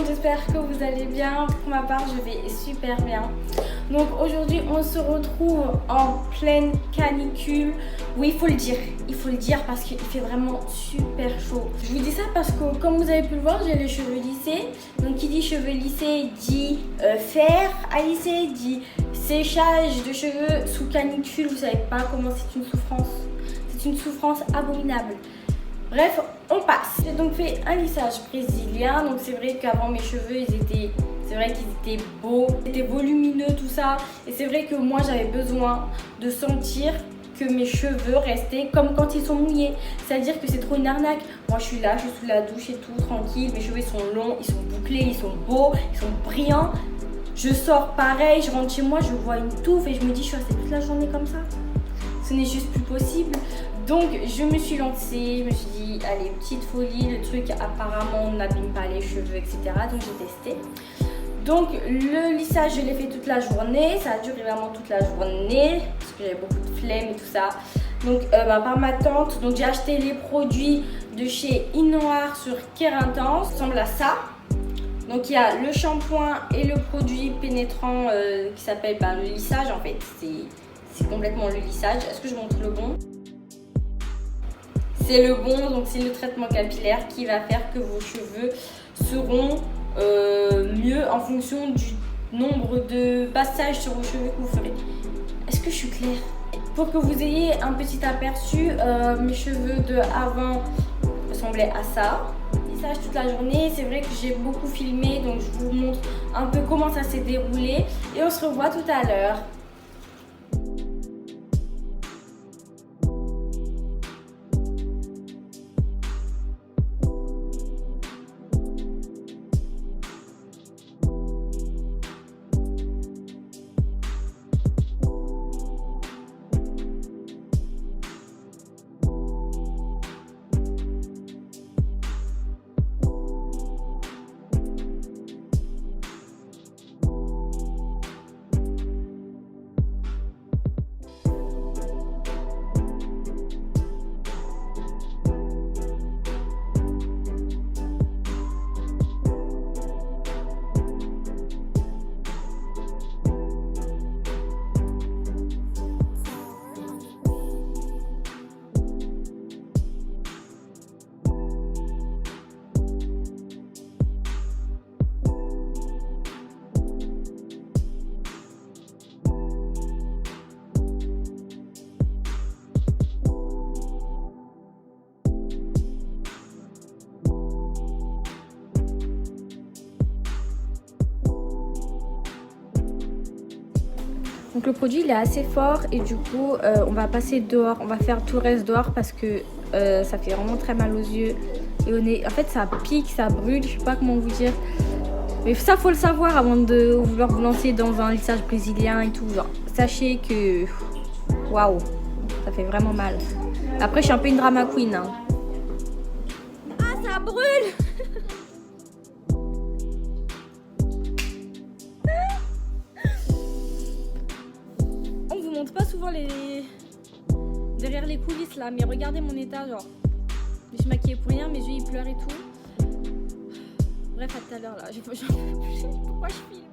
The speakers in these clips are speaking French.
monde, j'espère que vous allez bien. Pour ma part, je vais super bien. Donc aujourd'hui, on se retrouve en pleine canicule. Oui, il faut le dire parce qu'il fait vraiment super chaud. Je vous dis ça parce que comme vous avez pu le voir, j'ai les cheveux lissés. Donc qui dit cheveux lissés dit fer à lisser, dit séchage de cheveux sous canicule. Vous savez pas comment c'est une souffrance. C'est une souffrance abominable. Bref, on passe. J'ai donc fait un lissage brésilien. Donc c'est vrai qu'avant mes cheveux, c'est vrai qu'ils étaient beaux, ils étaient volumineux, tout ça. Et c'est vrai que moi, j'avais besoin de sentir que mes cheveux restaient comme quand ils sont mouillés. C'est-à-dire que c'est trop une arnaque. Moi, je suis là, je suis sous la douche et tout, tranquille. Mes cheveux, ils sont longs, ils sont bouclés, ils sont beaux, ils sont brillants. Je sors pareil, je rentre chez moi, je vois une touffe et je me dis, je suis restée toute la journée comme ça. Ce n'est juste plus possible. Donc je me suis lancée, je me suis dit allez, petite folie, le truc apparemment n'abîme pas les cheveux, etc. Donc j'ai testé. Donc le lissage je l'ai fait toute la journée, ça a duré vraiment toute la journée parce que j'avais beaucoup de flemme et tout ça. Donc par ma tante, donc j'ai acheté les produits de chez Inoar sur Keratin, ça ressemble à ça. Donc il y a le shampoing et le produit pénétrant qui s'appelle le lissage en fait, c'est complètement le lissage. Est-ce que je montre le bon ? C'est le bon, donc c'est le traitement capillaire qui va faire que vos cheveux seront mieux en fonction du nombre de passages sur vos cheveux que vous ferez. Est-ce que je suis claire? Pour que vous ayez un petit aperçu, mes cheveux de avant ressemblaient à ça. Lissage toute la journée, c'est vrai que j'ai beaucoup filmé, donc je vous montre un peu comment ça s'est déroulé et on se revoit tout à l'heure. Donc le produit il est assez fort et du coup on va passer dehors, on va faire tout le reste dehors parce que ça fait vraiment très mal aux yeux et au nez. En fait ça pique, ça brûle, je sais pas comment vous dire. Mais ça faut le savoir avant de vouloir vous lancer dans un lissage brésilien et tout. Genre, sachez que waouh, ça fait vraiment mal. Après je suis un peu une drama queen. Hein. Ah ça brûle. Pas souvent derrière les coulisses là, mais regardez mon état, genre je me suis maquillée pour rien, mes yeux ils pleurent et tout. Bref, à tout à l'heure là, pourquoi je filme?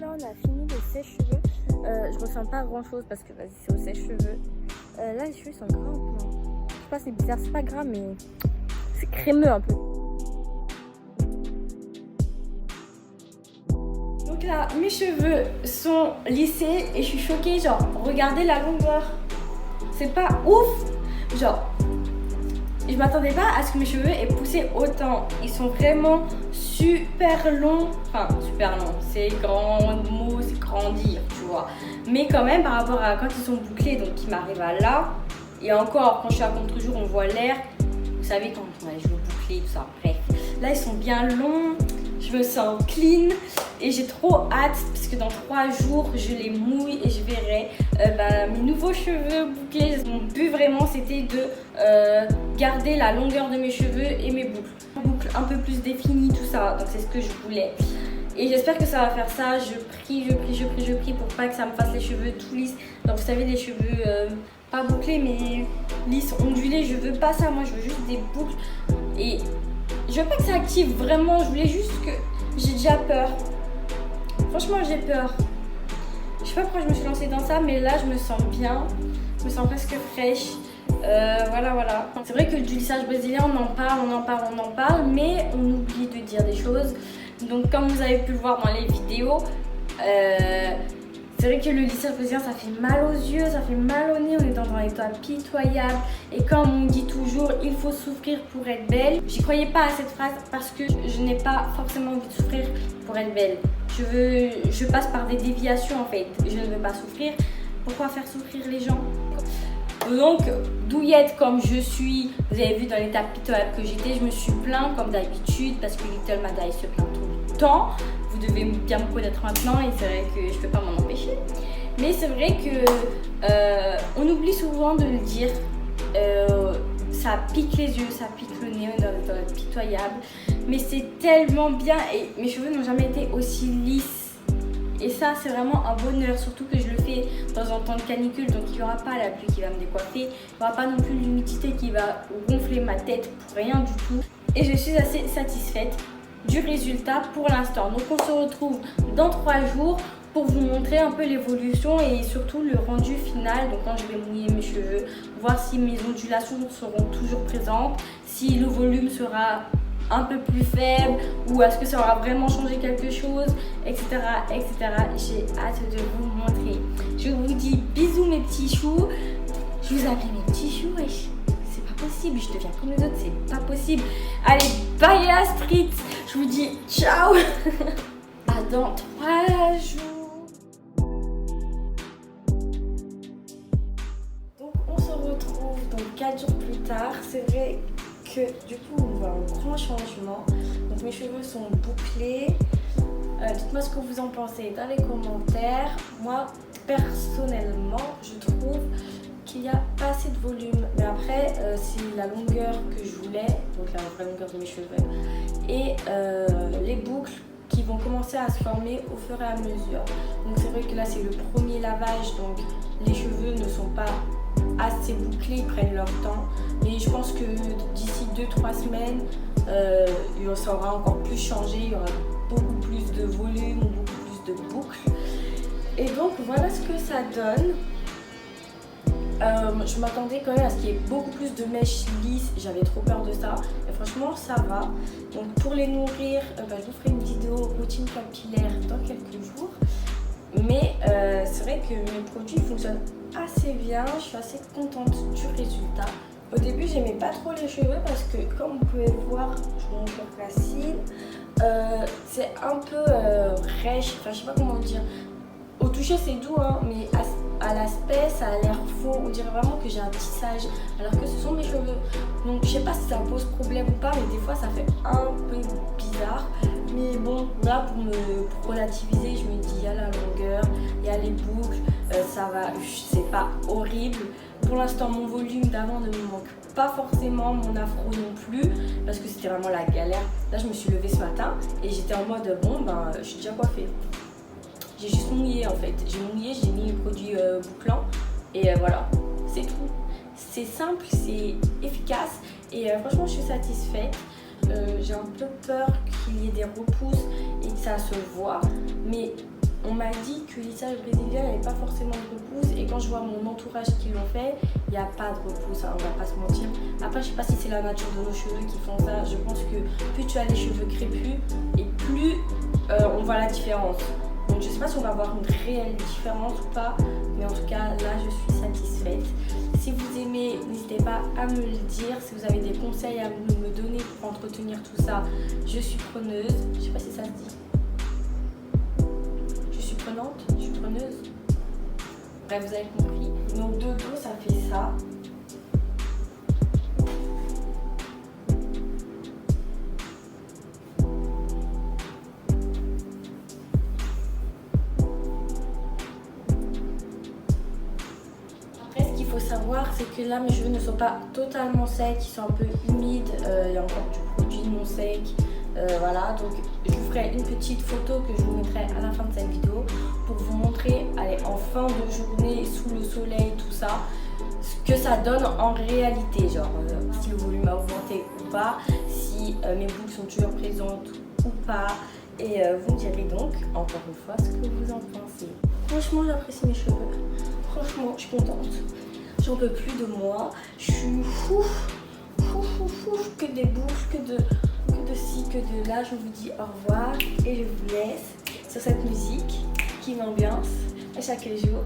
On a fini le sèche-cheveux. Je ressens pas grand chose parce que vas-y c'est au sèche-cheveux. Là les cheveux sont gras un peu. Je sais pas, c'est bizarre, c'est pas gras mais c'est crémeux un peu. Donc là mes cheveux sont lissés et je suis choquée, genre regardez la longueur. C'est pas ouf. Genre je m'attendais pas à ce que mes cheveux aient poussé autant. Ils sont vraiment super longs. Enfin super longs, c'est grand mot, c'est grandir, tu vois. vois. Mais quand même, par rapport à quand ils sont bouclés, donc qui m'arrivent à là, et encore, quand je suis à contre-jour, on voit l'air. Vous savez, quand on a les cheveux bouclés, tout ça, bref. Là, ils sont bien longs, je me sens clean et j'ai trop hâte parce que dans 3 jours, je les mouille et je verrai mes nouveaux cheveux bouclés. Mon but vraiment, c'était de garder la longueur de mes cheveux et mes boucles. Boucles un peu plus définies, tout ça, donc c'est ce que je voulais. Et j'espère que ça va faire ça. Je prie pour pas que ça me fasse les cheveux tout lisses. Donc vous savez, les cheveux pas bouclés mais lisses, ondulés, je veux pas ça. Moi, je veux juste des boucles. Et je veux pas que ça active vraiment. Je voulais juste que... J'ai déjà peur. Franchement, j'ai peur. Je sais pas pourquoi je me suis lancée dans ça, mais là, je me sens bien. Je me sens presque fraîche. Voilà. C'est vrai que du lissage brésilien, on en parle, mais on oublie de dire des choses. Donc comme vous avez pu le voir dans les vidéos, c'est vrai que le lissage brésilien, ça fait mal aux yeux, ça fait mal au nez, on est dans un état pitoyable. Et comme on dit toujours, il faut souffrir pour être belle. J'y croyais pas à cette phrase parce que je n'ai pas forcément envie de souffrir pour être belle. Je passe par des déviations en fait, je ne veux pas souffrir. Pourquoi faire souffrir les gens ? Donc, douillette comme je suis, vous avez vu dans l'état pitoyable que j'étais, je me suis plainte comme d'habitude parce que Little Mada se plaint tout le temps. Vous devez bien me connaître maintenant et c'est vrai que je ne peux pas m'en empêcher. Mais c'est vrai que on oublie souvent de le dire. Ça pique les yeux, ça pique le nez, on est dans l'état pitoyable. Mais c'est tellement bien et mes cheveux n'ont jamais été aussi lisses. Et ça, c'est vraiment un bonheur, surtout que je le fais dans un temps de canicule, donc il n'y aura pas la pluie qui va me décoiffer, il n'y aura pas non plus l'humidité qui va gonfler ma tête pour rien du tout. Et je suis assez satisfaite du résultat pour l'instant. Donc on se retrouve dans 3 jours pour vous montrer un peu l'évolution et surtout le rendu final. Donc quand je vais mouiller mes cheveux, voir si mes ondulations seront toujours présentes, si le volume sera un peu plus faible ou est-ce que ça aura vraiment changé quelque chose, etc. J'ai hâte de vous montrer. Je vous dis bisous mes petits choux. Je vous appelle mes petits choux, wesh. C'est pas possible, je deviens comme les autres, c'est pas possible. Allez, bye la street. Je vous dis ciao. À dans 3 jours. Donc on se retrouve donc 4 jours plus tard. C'est vrai que du coup on voit un grand changement. Donc mes cheveux sont bouclés. Dites-moi ce que vous en pensez dans les commentaires. Moi personnellement je trouve qu'il n'y a pas assez de volume, mais après c'est la longueur que je voulais, donc la vraie longueur de mes cheveux et les boucles qui vont commencer à se former au fur et à mesure. Donc c'est vrai que là c'est le premier lavage, donc les cheveux ne sont pas assez bouclés, ils prennent leur temps, mais je pense que d'ici 2-3 semaines ça aura encore plus changé, il y aura beaucoup plus de volume, beaucoup plus de boucles et donc voilà ce que ça donne. Je m'attendais quand même à ce qu'il y ait beaucoup plus de mèches lisses, j'avais trop peur de ça et franchement ça va. Donc pour les nourrir, je vous ferai une vidéo routine capillaire dans quelques jours. Mais c'est vrai que mes produits fonctionnent assez bien, je suis assez contente du résultat. Au début j'aimais pas trop les cheveux parce que comme vous pouvez voir, je vous montre la racine, c'est un peu rêche, enfin je sais pas comment dire. Au toucher c'est doux hein, mais à l'aspect ça a l'air faux, on dirait vraiment que j'ai un tissage alors que ce sont mes cheveux. Donc je sais pas si ça pose problème ou pas, mais des fois ça fait un peu bizarre. Mais bon, là pour relativiser, je me dis il y a la longueur, il y a les boucles, ça va, c'est pas horrible. Pour l'instant mon volume d'avant ne me manque pas forcément, mon afro non plus, parce que c'était vraiment la galère. Là je me suis levée ce matin et j'étais en mode bon je suis déjà coiffée. J'ai juste mouillé en fait, j'ai mouillé, j'ai mis le produit bouclant et voilà, c'est tout. C'est simple, c'est efficace et franchement je suis satisfaite. J'ai un peu peur qu'il y ait des repousses et que ça se voit, mais on m'a dit que le lissage brésilien n'avait pas forcément de repousses et quand je vois mon entourage qui l'ont fait, il n'y a pas de repousses, hein, on va pas se mentir. Après je sais pas si c'est la nature de nos cheveux qui font ça, je pense que plus tu as les cheveux crépus et plus on voit la différence. Donc je sais pas si on va avoir une réelle différence ou pas, mais en tout cas là je suis satisfaite. Si vous aimez, n'hésitez pas à me le dire. Si vous avez des conseils à me donner pour entretenir tout ça, je suis preneuse. Je sais pas si ça se dit. Je suis prenante, je suis preneuse. Bref, vous avez compris. Donc de dos, ça fait ça. Après, ce qu'il faut savoir, c'est que là, mes cheveux ne sont pas totalement secs, ils sont un peu humides. Il y a encore du produit non sec. Voilà, donc je vous ferai une petite photo que je vous mettrai à la fin de cette vidéo pour vous montrer, allez, en fin de journée, sous le soleil, tout ça, ce que ça donne en réalité, genre si le volume a augmenté ou pas, si mes boucles sont toujours présentes ou pas, et vous me direz donc, encore une fois, ce que vous en pensez. Franchement, j'apprécie mes cheveux, franchement, je suis contente, j'en peux plus de moi, je suis fou, que des boucles, que de ci, que de là. Je vous dis au revoir et je vous laisse sur cette musique qui m'ambiance chaque jour,